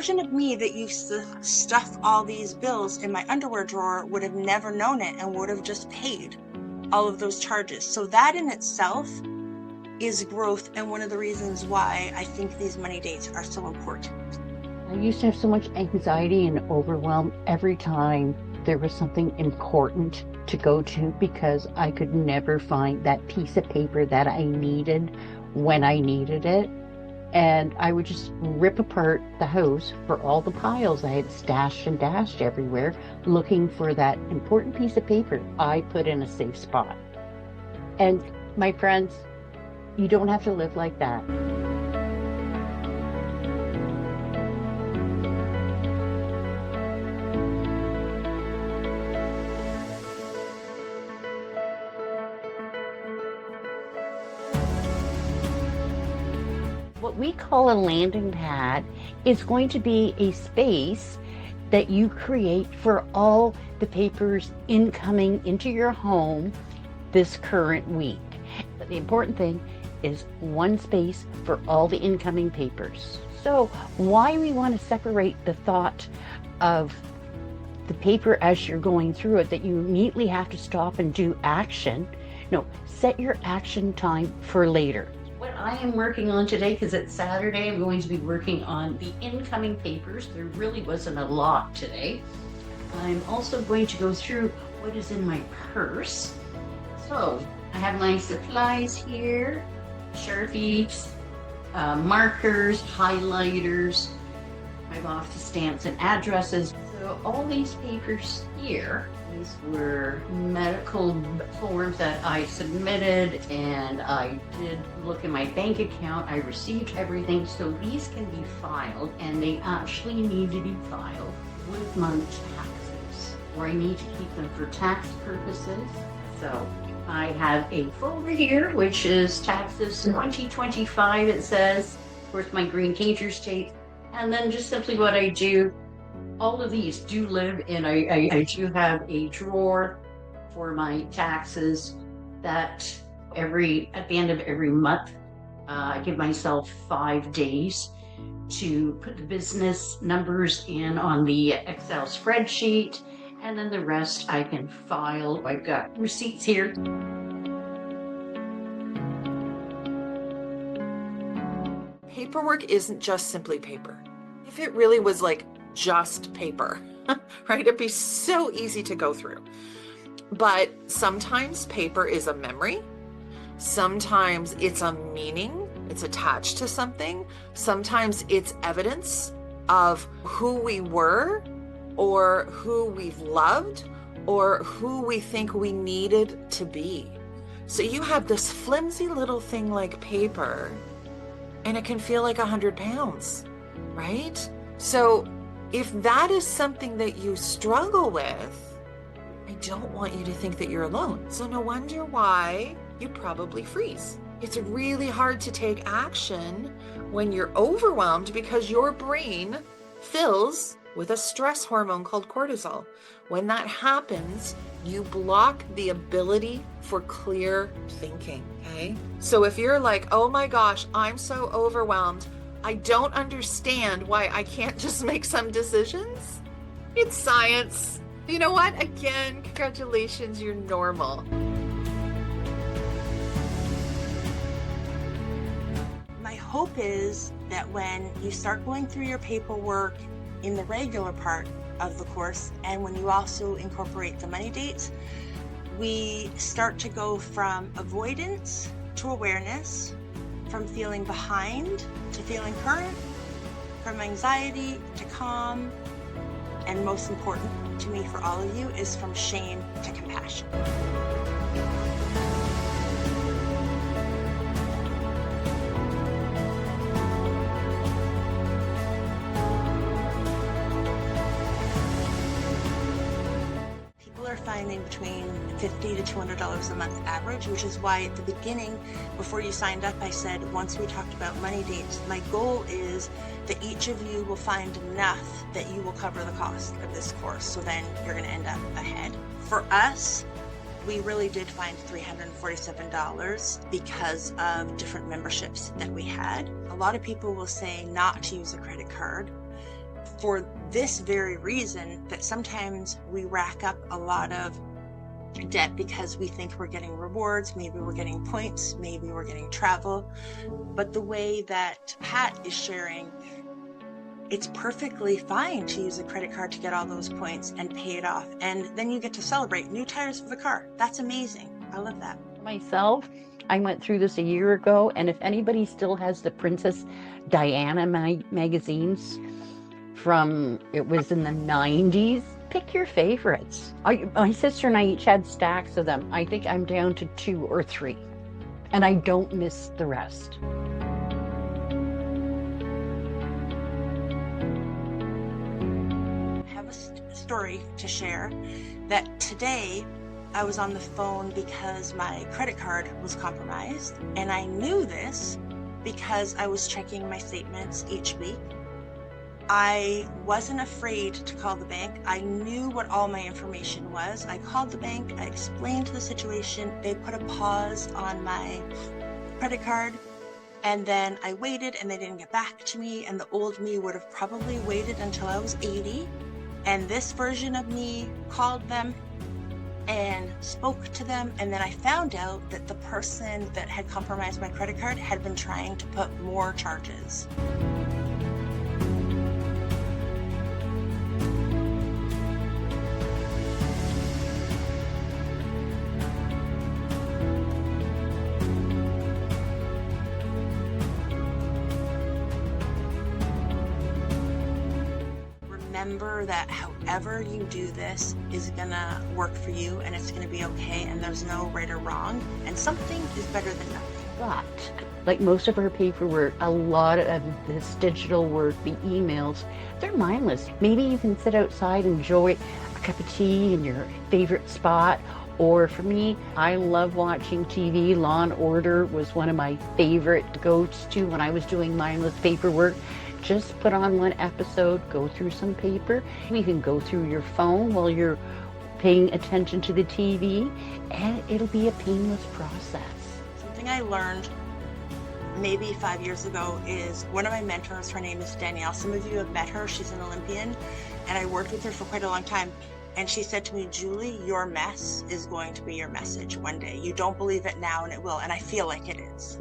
version of me that used to stuff all these bills in my underwear drawer would have never known it and would have just paid all of those charges. So that in itself is growth, and one of the reasons why I think these money dates are so important. I used to have so much anxiety and overwhelm every time there was something important to go to because I could never find that piece of paper that I needed when I needed it. And I would just rip apart the house for all the piles I had stashed and dashed everywhere, looking for that important piece of paper I put in a safe spot. And my friends, you don't have to live like that. What we call a landing pad is going to be a space that you create for all the papers incoming into your home this current week. But the important thing is one space for all the incoming papers. So why we want to separate the thought of the paper as you're going through it, that you immediately have to stop and do action. No, set your action time for later. What I am working on today, because it's Saturday, I'm going to be working on the incoming papers. There really wasn't a lot today. I'm also going to go through what is in my purse. So I have my supplies here, Sharpies, markers, highlighters, my office stamps and addresses. So all these papers here, these were medical forms that I submitted, and I did look in my bank account. I received everything, so these can be filed, and they actually need to be filed with my taxes, or I need to keep them for tax purposes. So I have a folder here, which is taxes 2025, it says. Of course, my green pager tape, and then just simply what I do. All of these do live in, I do have a drawer for my taxes that at the end of every month, I give myself 5 days to put the business numbers in on the Excel spreadsheet, and then the rest I can file. I've got receipts here. Paperwork isn't just simply paper. If it really was like just paper, right? It'd be so easy to go through. But sometimes paper is a memory. Sometimes it's a meaning. It's attached to something. Sometimes it's evidence of who we were, or who we've loved, or who we think we needed to be. So you have this flimsy little thing like paper, and it can feel like 100 pounds, right? So if that is something that you struggle with, I don't want you to think that you're alone. So no wonder why you probably freeze. It's really hard to take action when you're overwhelmed because your brain fills with a stress hormone called cortisol. When that happens, you block the ability for clear thinking, okay? So if you're like, oh my gosh, I'm so overwhelmed, I don't understand why I can't just make some decisions. It's science. You know what? Again, congratulations, you're normal. My hope is that when you start going through your paperwork in the regular part of the course, and when you also incorporate the money dates, we start to go from avoidance to awareness, from feeling behind to feeling current, from anxiety to calm, and most important to me for all of you is from shame to compassion. Finding between $50 to $200 a month average, which is why at the beginning, before you signed up, I said once we talked about money dates, my goal is that each of you will find enough that you will cover the cost of this course. So then you're going to end up ahead. For us, we really did find $347 because of different memberships that we had. A lot of people will say not to use a credit card. for this very reason, that sometimes we rack up a lot of debt because we think we're getting rewards, maybe we're getting points, maybe we're getting travel. But the way that Pat is sharing, it's perfectly fine to use a credit card to get all those points and pay it off. And then you get to celebrate new tires for the car. That's amazing. I love that. Myself, I went through this a year ago, and if anybody still has the Princess Diana magazines from, it was in the 90s, pick your favorites. My sister and I each had stacks of them. I think I'm down to 2 or 3, and I don't miss the rest. I have a story to share that today I was on the phone because my credit card was compromised, and I knew this because I was checking my statements each week. I wasn't afraid to call the bank. I knew what all my information was. I called the bank, I explained the situation. They put a pause on my credit card, and then I waited and they didn't get back to me, and the old me would have probably waited until I was 80. And this version of me called them and spoke to them, and then I found out that the person that had compromised my credit card had been trying to put more charges. Remember that however you do this is gonna work for you, and it's gonna be okay, and there's no right or wrong, and something is better than nothing. But like most of our paperwork, a lot of this digital work, the emails, they're mindless. Maybe you can sit outside, enjoy a cup of tea in your favorite spot. Or for me, I love watching TV. Law and Order was one of my favorite go-to when I was doing mindless paperwork. Just put on one episode, go through some paper. You can go through your phone while you're paying attention to the TV, and it'll be a painless process. Something I learned maybe 5 years ago is one of my mentors, her name is Danielle. Some of you have met her. She's an Olympian, and I worked with her for quite a long time. And she said to me, Julie, your mess is going to be your message one day. You don't believe it now, and it will. And I feel like it is.